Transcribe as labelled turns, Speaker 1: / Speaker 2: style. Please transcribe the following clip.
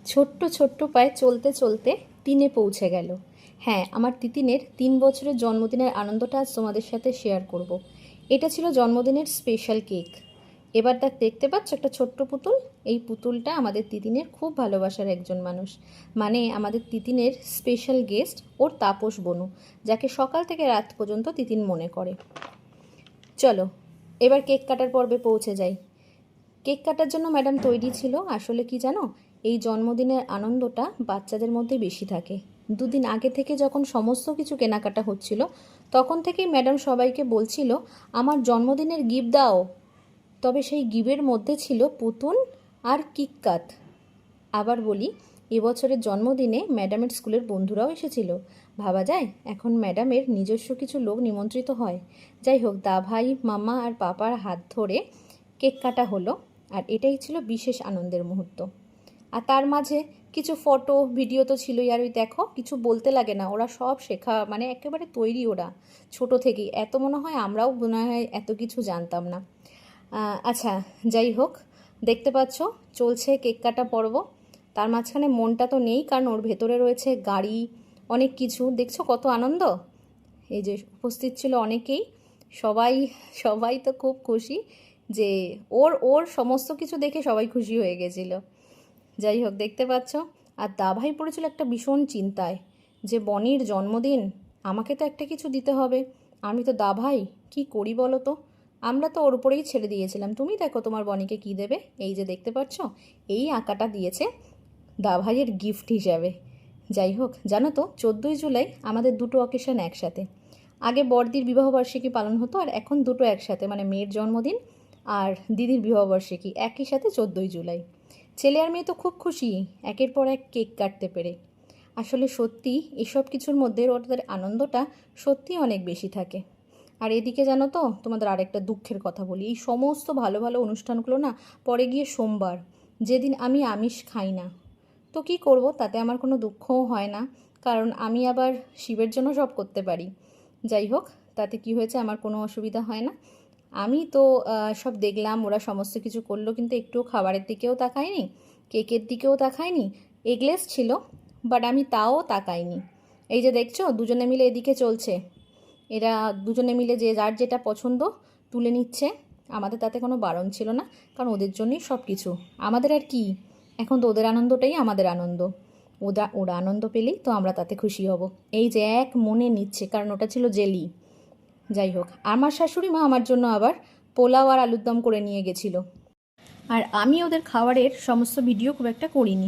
Speaker 1: ছোট্ট ছোট্ট পায়ে চলতে চলতে 3-এ পৌঁছে গেল। হ্যাঁ, আমার তিতিনের 3 বছরের জন্মদিনের আনন্দটা আজ তোমাদের সাথে শেয়ার করব। এটা ছিল জন্মদিনের স্পেশাল কেক। এবার দেখতে পাচ্ছ একটা ছোট্ট পুতুল। এই পুতুলটা আমাদের তিতিনের খুব ভালোবাসার একজন মানুষ, মানে আমাদের তিতিনের স্পেশাল গেস্ট ওর তাপস বনু, যাকে সকাল থেকে রাত পর্যন্ত তিতিন মনে করে। চলো এবার কেক কাটার পর্বে পৌঁছে যাই। কেক কাটার জন্য ম্যাডাম তৈরি ছিল। আসলে কি জানো, এই জন্মদিনের আনন্দটা বাচ্চাদের মধ্যে বেশি থাকে। দুদিন আগে থেকে যখন সমস্ত কিছু কেনাকাটা হচ্ছিল, তখন থেকেই ম্যাডাম সবাইকে বলছিল আমার জন্মদিনের গিফট দাও। তবে সেই গিফটের মধ্যে ছিল পুতুল আর কিটক্যাট। আবার বলি, এবছরের জন্মদিনে ম্যাডামের স্কুলের বন্ধুরাও এসেছিল। ভাবা যায় এখন ম্যাডামের নিজস্ব কিছু লোক নিমন্ত্রিত হয়। যাই হোক, দাভাই, মামা আর পাপার হাত ধরে কেক কাটা হলো, আর এটাই ছিল বিশেষ আনন্দের মুহূর্ত। আর তার মাঝে কিছু ফটো ভিডিও তো ছিলই। আর ওই দেখো, কিছু বলতে লাগে না, ওরা সব শেখা, মানে একেবারে তৈরি ওরা ছোট থেকেই। এত মনে হয় আমরাও মনে হয় এত কিছু জানতাম না। আচ্ছা, যাই হোক, দেখতে পাচ্ছ চলছে কেক কাটা পর্ব। তার মাঝখানে মনটা তো নেই, কারণ ওর ভেতরে রয়েছে গাড়ি, অনেক কিছু। দেখছো কত আনন্দ। এই যে উপস্থিত ছিল অনেকেই, সবাই সবাই তো খুব খুশি যে ওর ওর সমস্ত কিছু দেখে সবাই খুশি হয়ে গেছিল। যাই হোক, দেখতে পাচ্ছ। আর দাভাই পড়েছিল একটা ভীষণ চিন্তায় যে বনির জন্মদিন, আমাকে তো একটা কিছু দিতে হবে। আমি তো দাভাই, কি করি বলো তো। আমরা তো ওর উপরেই ছেড়ে দিয়েছিলাম। তুমি দেখো তোমার বনিকে কি দেবে। এই যে দেখতে পাচ্ছ, এই আঁকাটা দিয়েছে দাভাইয়ের গিফট হিসাবে। যাই হোক, জানো তো 14ই জুলাই আমাদের দুটো অকেশন একসাথে। আগে বড়দির বিবাহবার্ষিকী পালন হতো, আর এখন দুটো একসাথে, মানে মেয়ের জন্মদিন আর দিদির বিবাহবার্ষিকী একই সাথে 14ই জুলাই। ছেলে আর মেয়ে তো খুব খুশি একের পর এক কেক কাটতে পেরে। আসলে সত্যি এসব কিছুর মধ্যে ওদের আনন্দটা সত্যিই অনেক বেশি থাকে। আর এদিকে জানো তো, তোমাদের আরেকটা দুঃখের কথা বলি। এই সমস্ত ভালো ভালো অনুষ্ঠানগুলো না পরে গিয়ে সোমবার, যেদিন আমি আমিষ খাই না। তো কি করব, তাতে আমার কোনো দুঃখও হয় না, কারণ আমি আবার শিবের জন্য সব করতে পারি। যাই হোক, তাতে কি হয়েছে, আমার কোনো অসুবিধা হয় না। আমি তো সব দেখলাম, ওরা সমস্ত কিছু করলো, কিন্তু একটুও খাবারের দিকেও তাকায়নি, কেকের দিকেও তাকায়নি। এগলেস ছিল, বাট আমি তাও তাকাইনি। এই যে দেখছো, দুজনে মিলে এদিকে চলছে। এরা দুজনে মিলে যে যার যেটা পছন্দ তুলে নিচ্ছে। আমাদের তাতে কোনো বারণ ছিল না, কারণ ওদের জন্যই সব কিছু। আমাদের আর কি, এখন তো ওদের আনন্দটাই আমাদের আনন্দ। ওরা আনন্দ পেলেই তো আমরা তাতে খুশি হব। এই যে এক মনে নিচ্ছে, কারণ ওটা ছিল জেলি। যাই হোক, আমার শাশুড়ি মা আমার জন্য আবার পোলাও আর আলুর দম করে নিয়ে গেছিলো। আর আমি ওদের খাবারের সমস্ত ভিডিও খুব একটা করিনি,